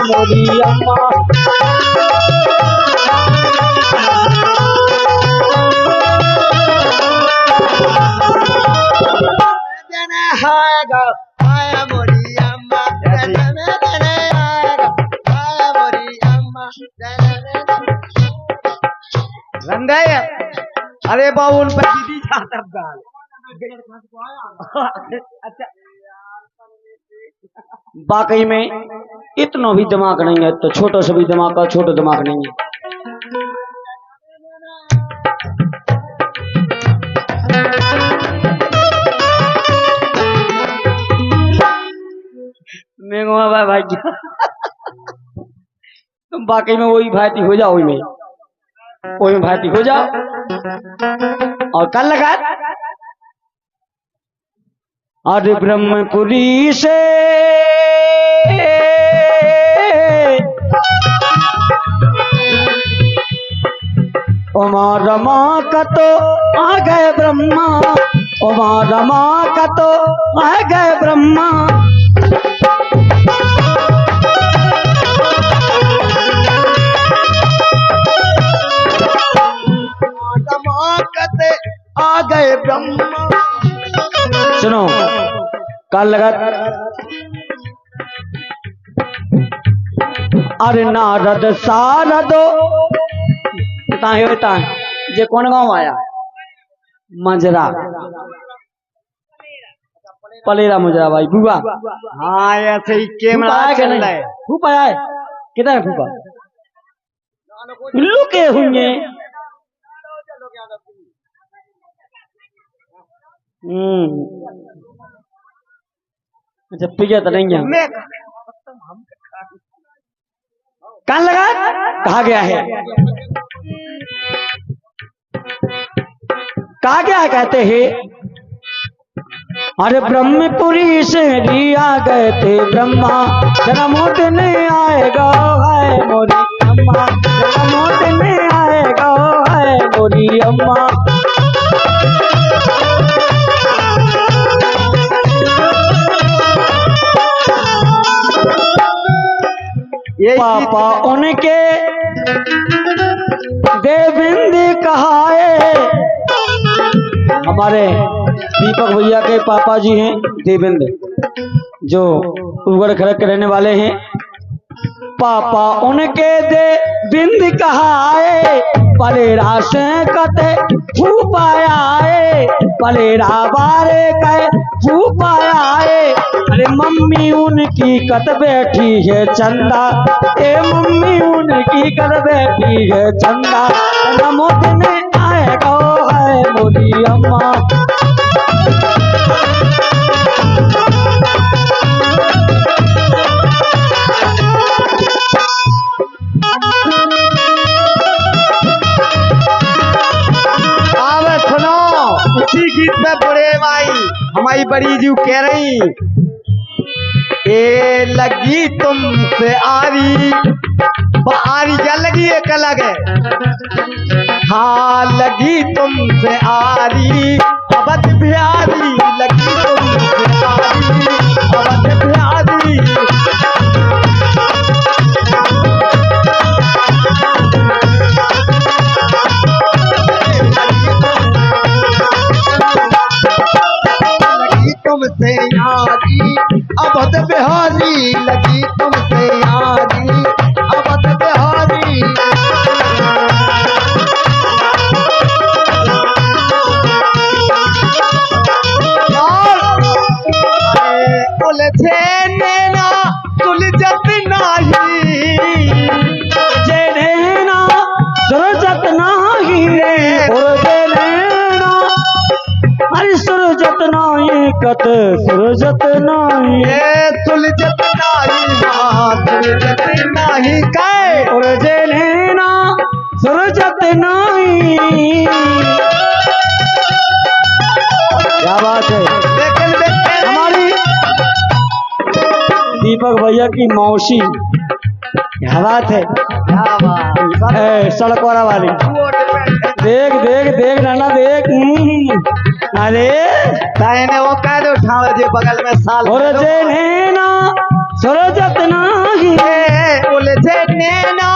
मोरी अम्मा अरे बाबू उन पर दीदी जाता गाल अच्छा वाकई में इतना भी दिमाग नहीं है तो छोटो से भी दिमाग का छोटो दिमाग नहीं है। मैं भाई भाई तुम वाकई में वही भाती हो जाओ, वही में भाती हो जाओ। और कल लगा अरे ब्रह्मपुरी से उमा रमा का तो आ गए ब्रह्मा, उमा रमा का तो आ गए ब्रह्मा। आ गए ब्रह्मा। सुनो कल लगा अरे नारद सारदो जे कौन गाँव आया मंजरा पलेरा मुजरा भाई बुआ। हाँ ऐसे ही कैमरा चल रहा है। फूफा आए किधर है फूफा? लुके हुए अच्छा पिया तो नहीं है। कान लगा कहा गया है, कहा गया कहते हैं अरे ब्रह्मपुरी से लिया गए थे ब्रह्मा, जन्मोदन आएगा है मोरी अम्मा, जन्मोदन आएगा है मोरी अम्मा। पापा उनके देविंद कहाए, हमारे दीपक भैया के पापा जी हैं देविंद जो उगड़ खड़क के रहने वाले हैं। पापा उनके देविंद कहाए, पलेरा से कते फूपाए, पलेरा बारे कहे फूपाए। अरे मम्मी उनकी कत बैठी है चंदा, ए मम्मी उनकी कत बैठी है चंदा, नमोदन आएगा है मोरी अम्मा। इसी गीत में बड़े भाई हमारी बड़ी जीव कह रही ए लगी तुमसे आरी, आरी क्या लगी एक अलग है। हाँ लगी तुमसे आरी अवध बिहारी, लगी तुमसे आरी अवध बिहारी। तुमसे यारी अवध बिहारी, लगी तुमसे यारी अवध बिहारी। उलझे नैना सुलझत नाही, जे नैना सुलझत नाही रे, उलझे नैना अरे सुलझत नाही कत सुलझत नाही, सुलझत नाही सुलझत नाही काय उलझे नैना सुलझत नाही। क्या बात है हमारी दीपक भैया की मौसी, क्या बात है सड़क वाला वाली। देख देख देख नाना देख अरे ताने वो कह दो उठाओ जे बगल में साल और जे नैना सुलझत नाही उलझे नैना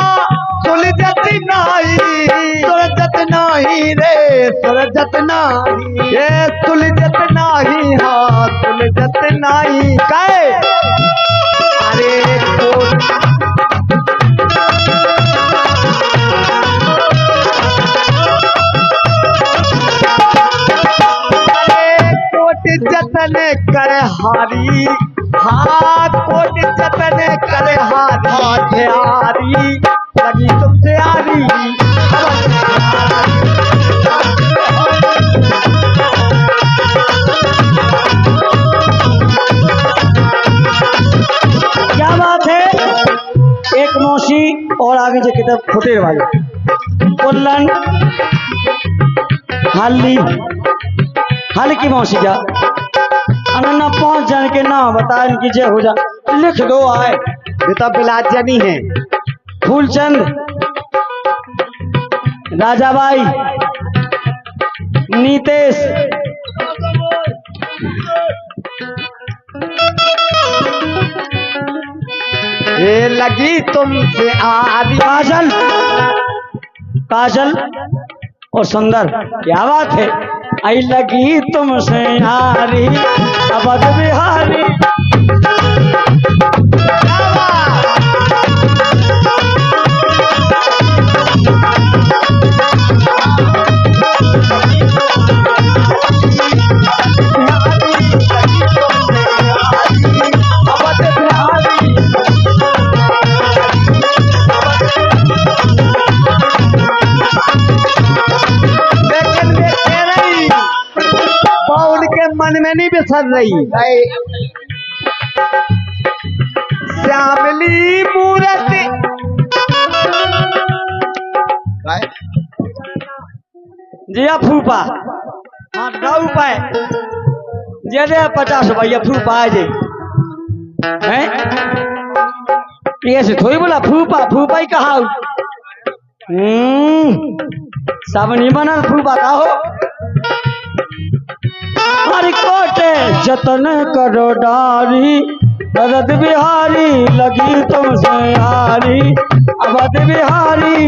सुलझत नहीं, सुलझत नहीं रे सुलझत नहीं, ये सुलझत नहीं, हाँ सुलझत नहीं। काहे अरे कोट जतन कर हारी, हाँ कोट जतन कर हारी, हारी लगी तुमसे हारी। क्या बात है। एक मौसी और आगे जो किताब फुटेर वाले कुल्लन हल्ली हल की मौसी जा अनन्ना 5 जन के नाम बता इनकी जय हो जा लिख दो आए। बेटा बिलाजनी है, फूलचंद, राजाबाई, नीतेश, ये लगी तुमसे आरी, काजल, काजल और सुंदर। क्या बात है। आई लगी तुमसे यारी अवध बिहारी। मन में नहीं बिसर रही श्यामली मूरत। जी फूफा हाँ 9 रुपए जे दे 50 रुपया फूफा आ जे हैं ऐसे थोड़ी बोला फूफा फूफा ही कहा सब नहीं बना फूफा का हो। हर कोटे जतन करो डारी अवध बिहारी लगी तुमसे यारी अवध बिहारी।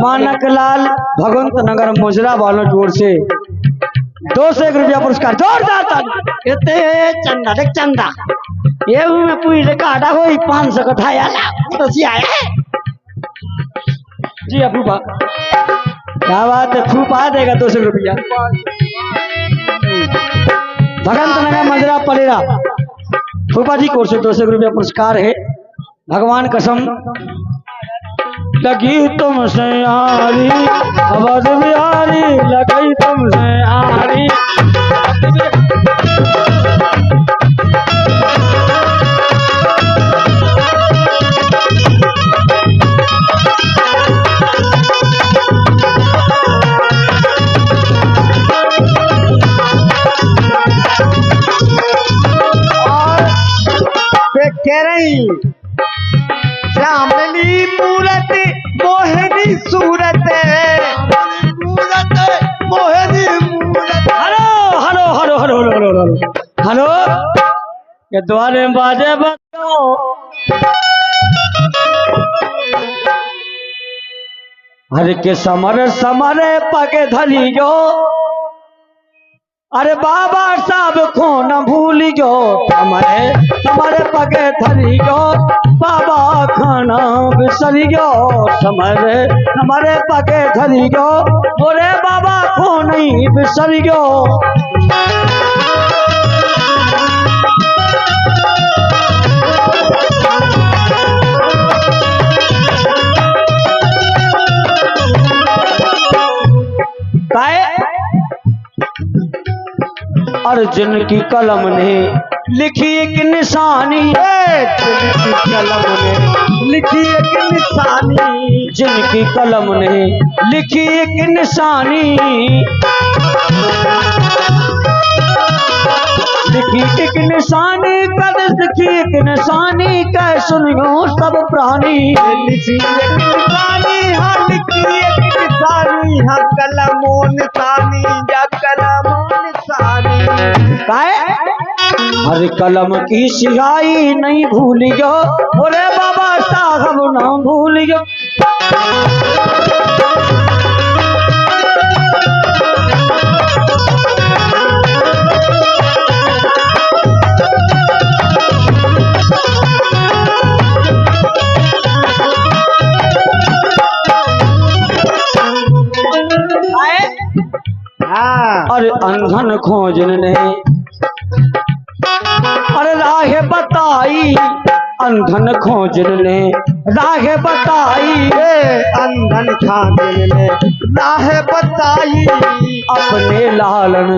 मानक लाल भगवंत नगर मुजरा वालों की ओर से 201 रुपया पुरस्कार जोरदार ताली। इतने चंदा देख चंदा ये में पूरी काटा हो 500 का था यार तो सी आया है जी फूफा। क्या बात है फूफा देगा 200 रुपया। भगवंत नगर मुजरा पलेरा फूफा जी की ओर से 200 रुपया पुरस्कार है। भगवान कसम लगी तुमसे यारी अवध बिहारी लगी तुमसे यारी। और कह रही श्यामली मूरत मोहिनी सूरत, मूरत मोहिनी मूरत। Hello hello hello hello hello hello hello ये द्वारे बाजे बजाओ हर के समर समरे पगे धरी गो अरे बाबा साहब को न भूल गो हमारे पगे धरी गो बाबा खाना बिसरी गो हमारे पगे धरी गो बोले बाबा को नहीं बिसरी गो। अर्जुन की कलम ने लिखी एक निशानी, कलम ने लिखी एक निशानी, जिनकी कलम ने लिखी एक निशानी, सिखी एक निशानी कद सिखी एक निशानी कह सुनियो सब प्राणी। लिखी एक निशानी हाँ लिखी एक निशानी हाँ कलमो निशानी या कलमो निशानी। काहे हर कलम की सिहाई नहीं भूलियो बोले बाबा साहब ना भूलियो। अरे अंधन खोजन ने अरे राह बताई अंधन खोजन ने राह बताई। अंधन खोजन ने राह बताई अपने लालन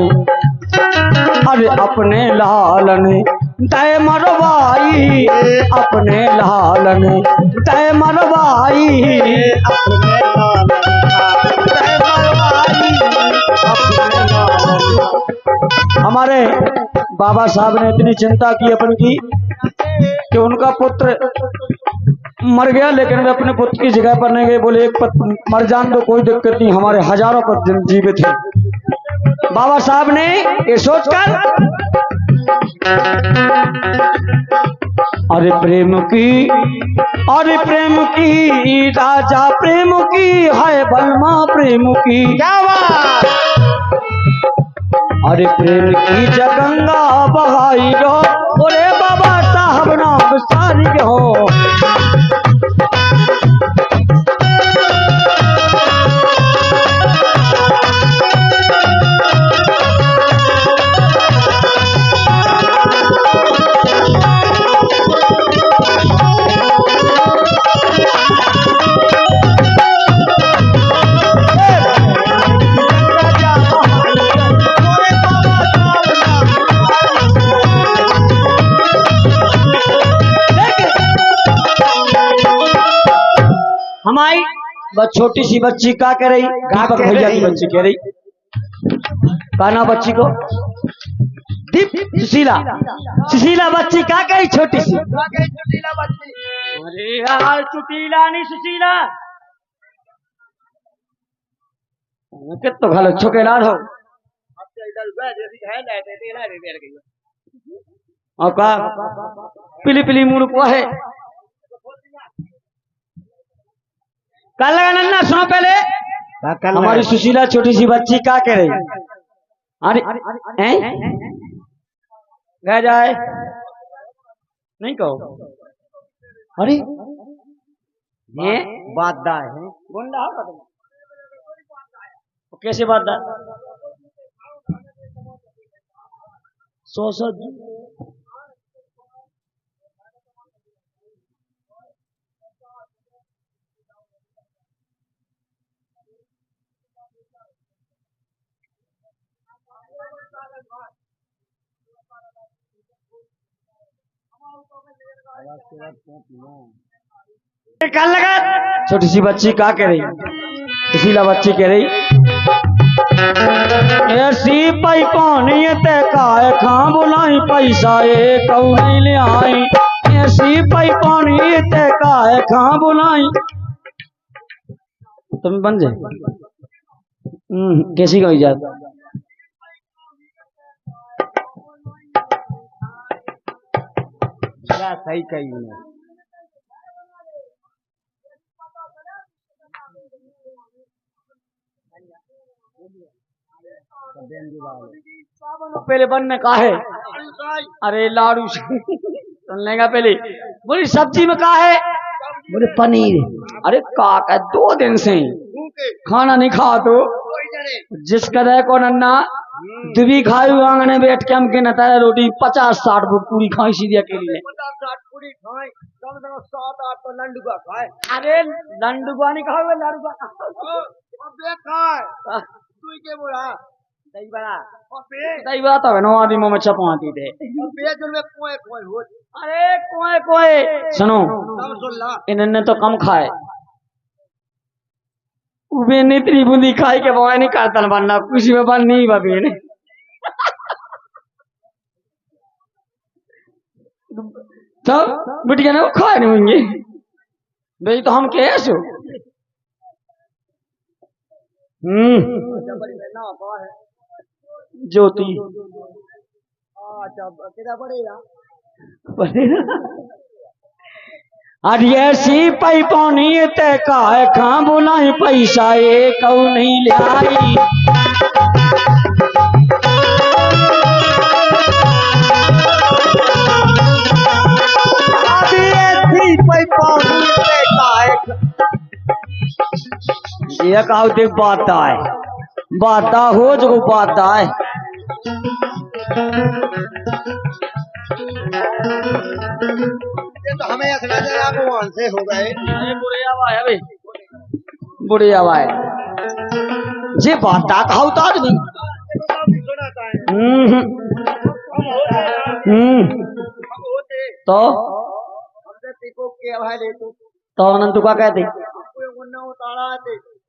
अरे अपने लालन तय मरवाई अपने लालन तय मरवाई अपने हमारे बाबा साहब ने इतनी चिंता की अपन की कि उनका पुत्र मर गया, लेकिन वे अपने पुत्र की जगह पर नहीं गए। बोले एक मर जान तो कोई दिक्कत नहीं, हमारे हजारों पुत्र जीवित हैं। बाबा साहब ने ये सोचकर अरे प्रेम की राजा प्रेम की है बलमा प्रेम की क्या बात। अरे प्रेम की जगंगा बहाई हो बोले बाबा साहब नाम सारी हो। हमारी बस छोटी सी बच्ची क्या कह रही, दीपक भैया की बच्ची कह रही, कहना बच्ची को दीप सुशीला सुशीला बच्ची क्या कह रही छोटी सी। अरे यार चुटीला नहीं सुशीला कितो घालो छोके लाल हो और का पिली पिली मुड़ को है कल लगा नन्ना सुनो पहले हमारी सुशीला छोटी सी बच्ची क्या कह रही। अरे रह जाए नहीं कहो। अरे ये बाददा है गुंडा होगा तुम कैसे बाददा 100 कल लगा छोटी सी बच्ची क्या कह रही, सुशीला बच्ची कह रही ऐसी पाई पानी ते काय खां बुलाई पैसा ये कऊ नहीं ले आई। ऐसी पाई पानी ते काय खां बुलाई तुम बन जाए कैसी कही जात सही कही पहले बनने का है। अरे लाडू सुन लेगा पहले बोली सब्जी में का है बोले पनीर। अरे का 2 दिन से खाना नहीं खा तो जिसका रह को नन्ना दुबी खाई आंगने बैठ के हम के नताया रोटी 50-60 पूरी खाई सीधी अकेली ने 50-60 पूरी खाए कम से कम 7-8 तो लंडुआ खाए। अरे लंडुआ नहीं खाओगे लड़ुआ अबे खाए तू के बोला दही बड़ा दही बड़ा तो नो आदमी में चपाती थे अबे जो में कोए कोए हो। अरे कोए कोए सुनो इन्होंने तो कम खाए उबे इतनी बूंदी खाई के बवाई नहीं करता बनना खुशी में बन नहीं बाबी ने तो बिटिया ने वो खाए नहीं होंगे भाई, तो हम कैसे हो? ज्योति अरे ऐसी पाई पानी ते का खा बोलाई पैसा ये कऊ नहीं ले आई। ये कहा देख बात आए बात हो जो बात आए। तो हमें आप वहां से हो गए बुढ़े आवाज जे बात कहा उतार दी। तो अनंत का कहते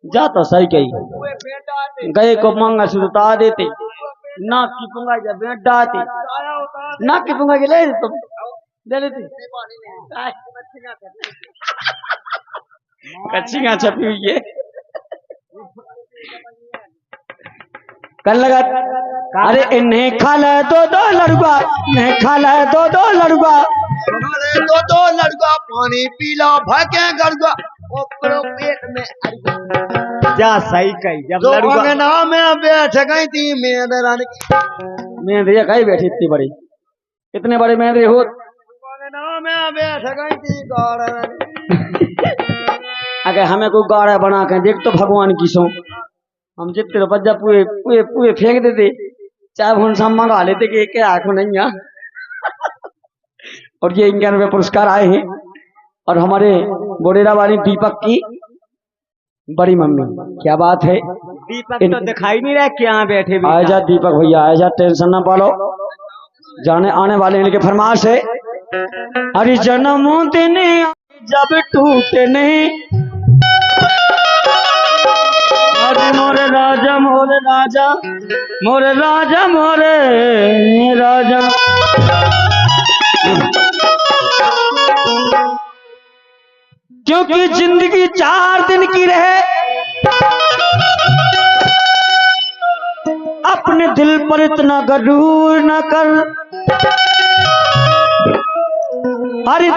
जा तो सही कही गए को मंगा सुता देते ना की पंगा जब डाते ना की पंगा के ले तुम दे लेते कच्चियां छपी हुई है कल लगा। अरे इन्हें खाला दो लड़का इन्हें खाला दो लड़का दो लड़का पानी पी लो भागे गड़गा पेट में जा सही कही। जब अंगना में बैठ गई थी मेरे रानी मेहंदी कहीं बैठी इतनी बड़ी इतने बड़े मेहंदी हो अंगना में बैठ गई थी गौड़। अगर हमें कोई गाड़ा बना के देख तो भगवान की सो हम जितने रुपया पूरे पूरे पूरे फेंक देते चाहे फोन से हम मंगा लेते कि क्या आंखों नहीं है। और ये 51 रुपये पुरस्कार आए हैं और हमारे बोडेरा वाली दीपक की बड़ी मम्मी क्या बात है। दीपक तो दिखाई नहीं रहा क्या बैठे आजा दीपक भैया आजा टेंशन ना पालो जाने आने वाले इनके फरमाश है। अरे जन्मदिन जब टूटने अरे मोरे राजा मोरे राजा मोरे राजा मोरे राजा। क्योंकि जिंदगी 4 दिन की रहे अपने दिल पर इतना गरूर न कर। अरे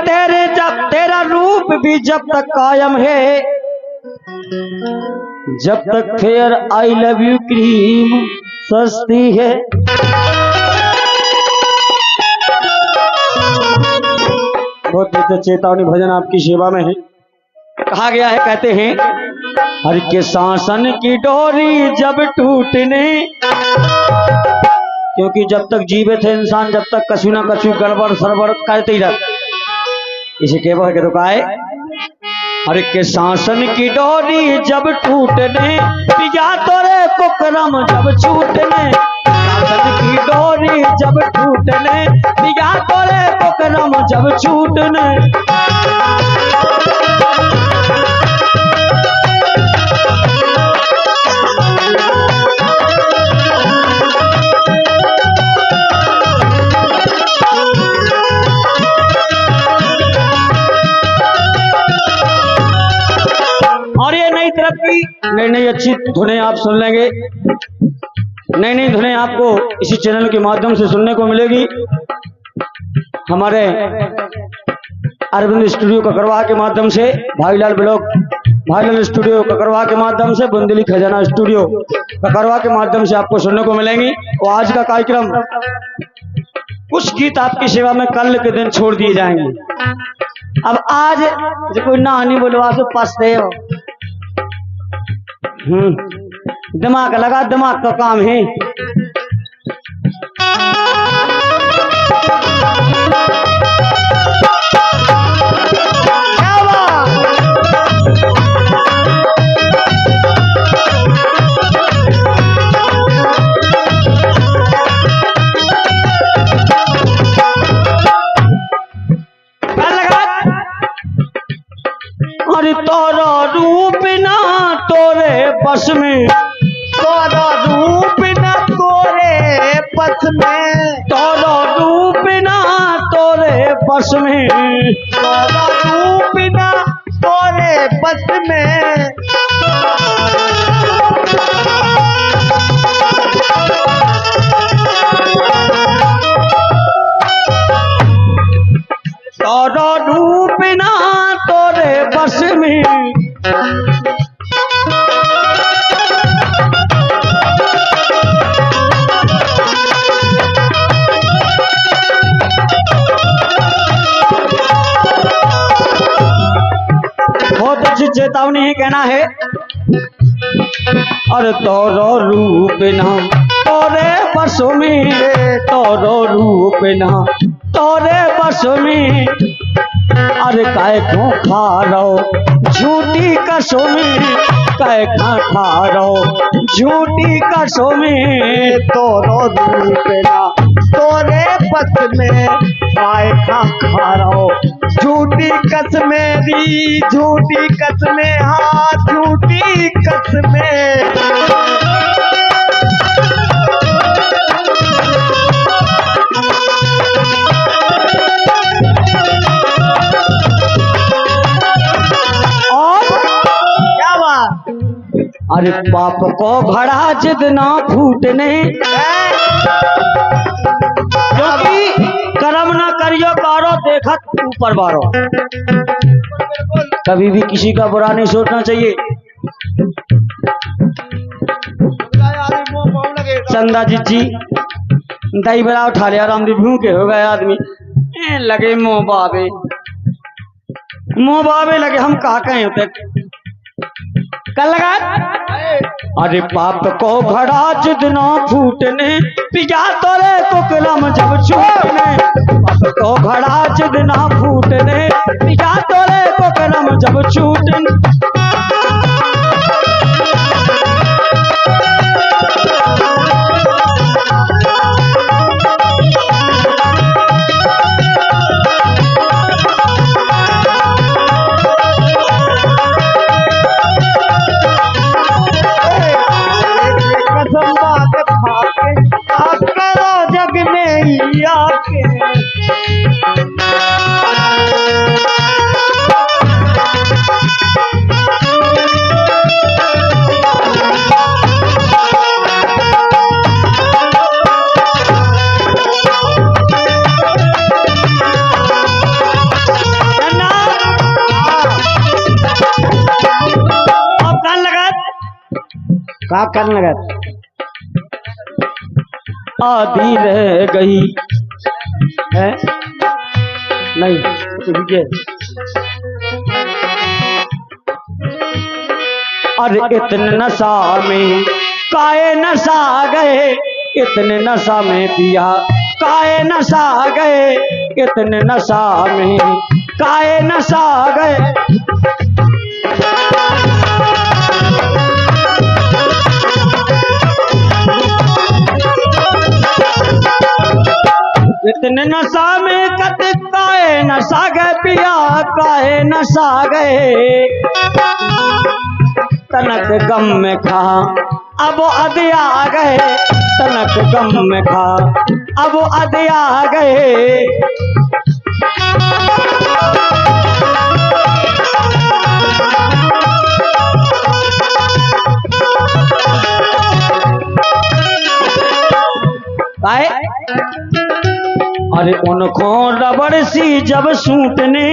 तेरा रूप भी जब तक कायम है जब तक fair I love you cream सस्ती है। बहुत चेतावनी भजन आपकी सेवा में है। कहा गया है कहते हैं हर के शासन की डोरी जब टूटने क्योंकि जब तक जीवित है इंसान जब तक कछु ना कछु गड़बड़ सरबड़ करते ही रहता इसे केवल के रुकाए। हर के शासन की डोरी जब टूटने पिया तोरे कुकरम जब छूटने शासन की डोरी जब टूटने पिया तोरे कुकरम जब छूटने। और ये नई तरफ की नई नई अच्छी धुनें आप सुन लेंगे। नई नई धुनें आपको इसी चैनल के माध्यम से सुनने को मिलेगी। हमारे अरविंद स्टूडियो ककरवा के माध्यम से भाईलाल स्टूडियो ककरवा के माध्यम से बुंदेली खजाना स्टूडियो ककरवा के माध्यम से आपको सुनने को मिलेंगी। और आज का कार्यक्रम कुछ गीत आपकी सेवा में कल के दिन छोड़ दिए जाएंगे। अब आज जो कोई नानी बोलवा से पछते हो दिमाग लगा दिमाग का काम है। अरे तोरा रूप ना तोरे बस में तोरा रूप न तोरे बस में तोरा रूप ना तोरे बस में, तू बिना तोरे बस में, तोरो रूप ना तोरे बस में, बहुत अच्छी चेतावनी है, कहना है और तोरो रूप ना तोरे बस में, तोरो रूप ना तोरे बस में, अरे काय क्यों खा रहो झूठी कसों में, काय खा रहो झूठी कसों में, तोरो रूप ना तोरे बस में, काय खा रहो झूठी कस मेरी, झूठी कस में, हाँ झूठी कस में। अरे पाप को घड़ा जिद ना फूटने, क्योंकि कर्म ना करियो बारो देखत ऊपर बारो। कभी भी किसी का बुरा नहीं सोचना चाहिए। चंदा जी दही बड़ा उठा लिया, रामदेव भूखे हो गए आदमी, लगे मुँह बाबे लगे, हम कहा कहें होते कल लगा। अरे पाप को घड़ा जिद ना फूटने, पिया तोरे कुकरम जब छूटने, पाप को घड़ा जिद ना फूटने, पिया तोरे कुकरम जब छूटने। का करने लगा, आधी रह गई है नहीं तुझे। अरे इतने नशा में काए नशा गए, इतने नशा में पिया काए नशा गए, इतने नशा में काए नशा गए। इतने नशा में कत काए नशा गए, पिया काए नशा गए, तनक गम में खा अब अदे आ गए, तनक गम में खा अब अदे आ गए। अरे उनको रबड़ सी जब सूटने,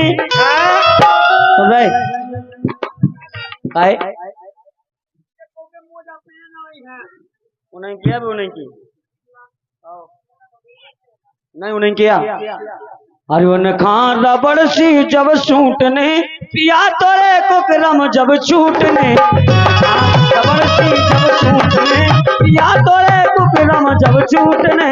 उन्हें किया भी उन्हें की नहीं उन्हें किया। अरे उन खान रबड़ सी जब सूटने, पिया तोरे कुकरम जब छूटने, रबड़ सी जब सूटने, पिया तोरे कुकरम जब छूटने।